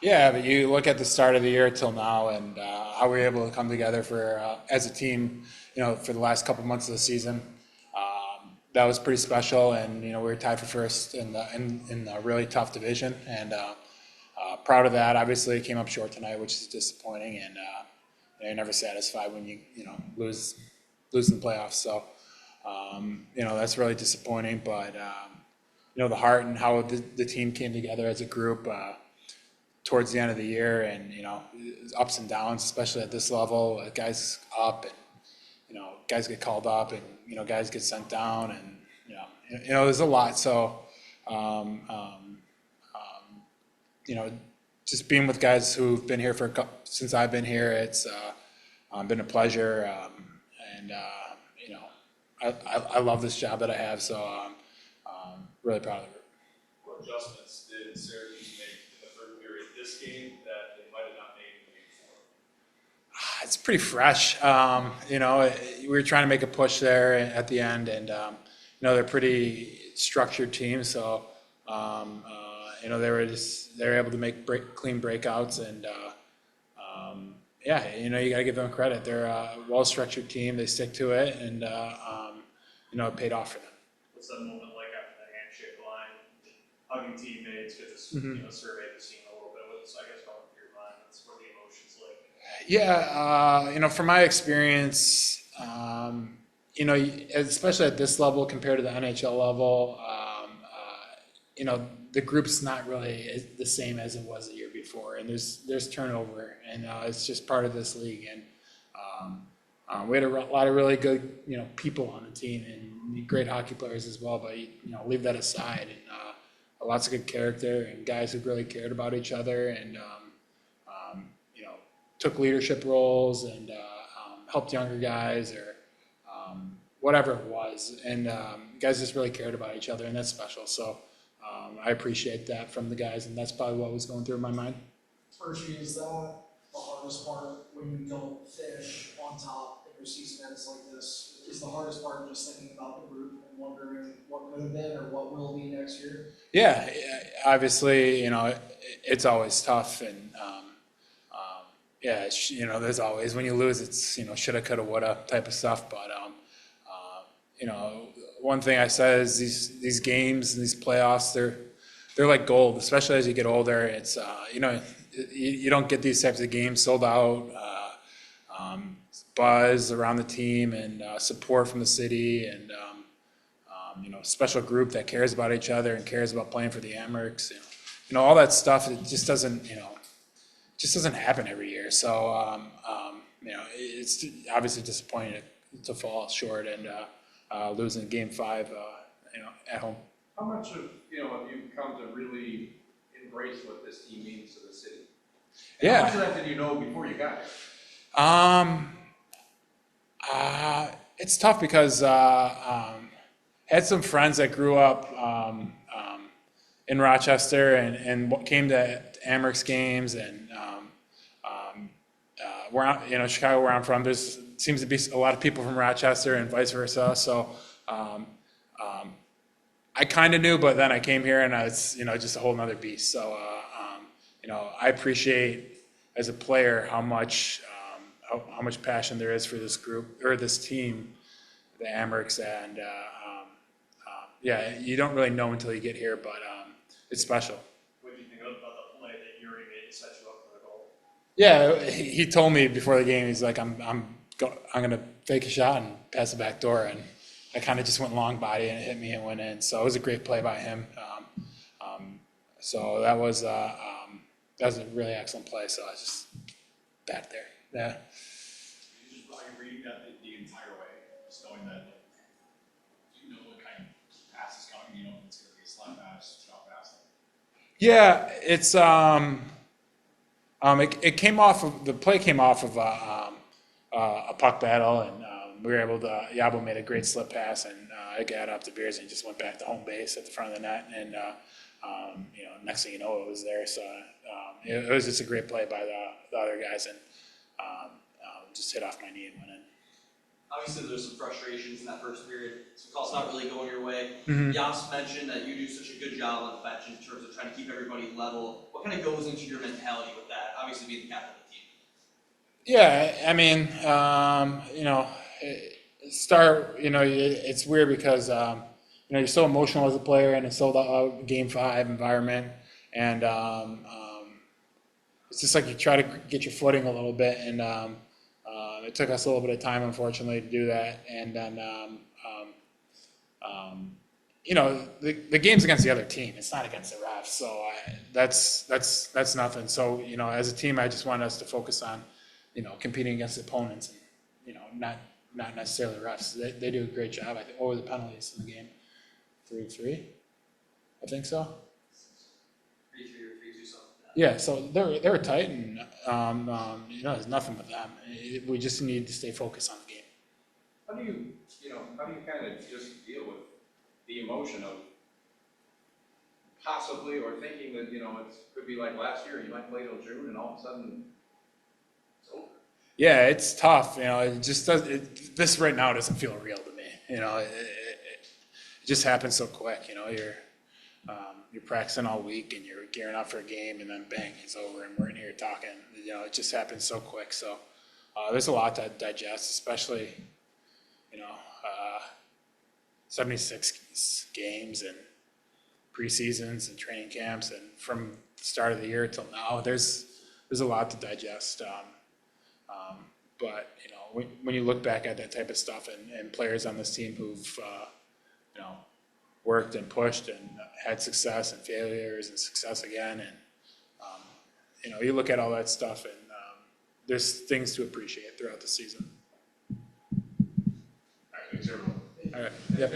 Yeah, but you look at the start of the year till now, and how we were able to come together for as a team, for the last couple months of the season. That was pretty special, and we were tied for first in a really tough division, and proud of that. Obviously, it came up short tonight, which is disappointing, and you're never satisfied when you lose in the playoffs. So that's really disappointing, but the heart and how the team came together as a group. Towards the end of the year, and ups and downs, especially at this level, guys up and guys get called up, and guys get sent down, and there's a lot. So um, um, just being with guys who've been here since I've been here, it's been a pleasure, and I love this job that I have, so really proud of it. What adjustments did Syracuse make in the third period this game that they might have not made in the game before? It's pretty fresh. We were trying to make a push there at the end, and they're a pretty structured team, so they were able to make clean breakouts, and you got to give them credit. They're a well-structured team. They stick to it, and it paid off for them. What's that moment like after the handshake line, hugging teammates, get this survey the scene a little bit? What's going through your mind? What are the emotions like? Yeah, from my experience, especially at this level compared to the NHL level, the group's not really the same as it was the year before, and there's turnover, and it's just part of this league. And we had a lot of really good people on the team, and great hockey players as well. But leave that aside, and lots of good character and guys who really cared about each other, and took leadership roles, and helped younger guys, or whatever it was. And guys just really cared about each other, and that's special. So I appreciate that from the guys, and that's probably what was going through my mind. Mersch, is that the hardest part when you don't finish on top in your season ends like this? Is the hardest part just thinking about the group and wondering what could have been or what will be next year? Yeah, obviously, it's always tough, and there's always, when you lose, it's shoulda, coulda, woulda type of stuff. But one thing I said is these games and these playoffs, they're like gold, especially as you get older. It's you don't get these types of games sold out. Buzz around the team, and support from the city, and special group that cares about each other and cares about playing for the Amerks. All that stuff. It just doesn't happen every year. So it's obviously disappointing to fall short and losing Game 5, at home. How much have you come to really embrace what this team means to the city? And Yeah. How much of that did you know before you got here? It's tough because had some friends that grew up in Rochester, and came to Amerks games, and Chicago, where I'm from, there's seems to be a lot of people from Rochester and vice versa. So I kind of knew, but then I came here, and it's just a whole nother beast. So I appreciate as a player how much passion there is for this group or this team, the Amerks, and you don't really know until you get here, but it's special. What do you think about the play that Yuri made to set you up for the goal? Yeah, he told me before the game, he's like, I'm gonna fake a shot and pass the back door, and I kind of just went long body, and it hit me and went in. So it was a great play by him. So that was a really excellent play. So I was just back there. Yeah. Are you reading that the entire way, just knowing that you know what kind of pass is coming, if it's going to be a slap pass, shot pass? Yeah, it's it came off of the play came off of a puck battle, and we were able to. Yabo made a great slip pass, and I got up to Beers and just went back to home base at the front of the net, and next thing you know, it was there. So it was just a great play by the other guys, and just hit off my knee and went in. obviously there's some frustrations in that first period. Some calls not really going your way. Mhm. Yas mentioned that you do such a good job on the bench in terms of trying to keep everybody level. What kind of goes into your mentality with that? Obviously being the captain of the team. Yeah, I mean, it's weird because, you're so emotional as a player in a sold out Game 5 environment. And it's just like you try to get your footing a little bit. And it took us a little bit of time, unfortunately, to do that. And then, the game's against the other team. It's not against the refs. So that's nothing. So, as a team, I just want us to focus on, competing against opponents and, not necessarily refs. They do a great job. I think, what were the penalties in the game? 3-3? I think so. 3-3 or 3-2 something. Yeah, so they were tight, and there's nothing with them. We just need to stay focused on the game. How do you kind of just deal with the emotion of possibly or thinking that, it could be like last year, you might play till June and all of a sudden it's over? Yeah, it's tough. It just does. This right now doesn't feel real to me. It just happens so quick. You're practicing all week and you're gearing up for a game, and then bang, it's over, and we're in here talking. It just happens so quick. So there's a lot to digest, especially 76 games and preseasons and training camps, and from the start of the year till now, there's a lot to digest. But when you look back at that type of stuff, and players on this team who've worked and pushed and had success and failures and success again, and you look at all that stuff, and there's things to appreciate throughout the season. All right, thanks everyone. All right. Yep.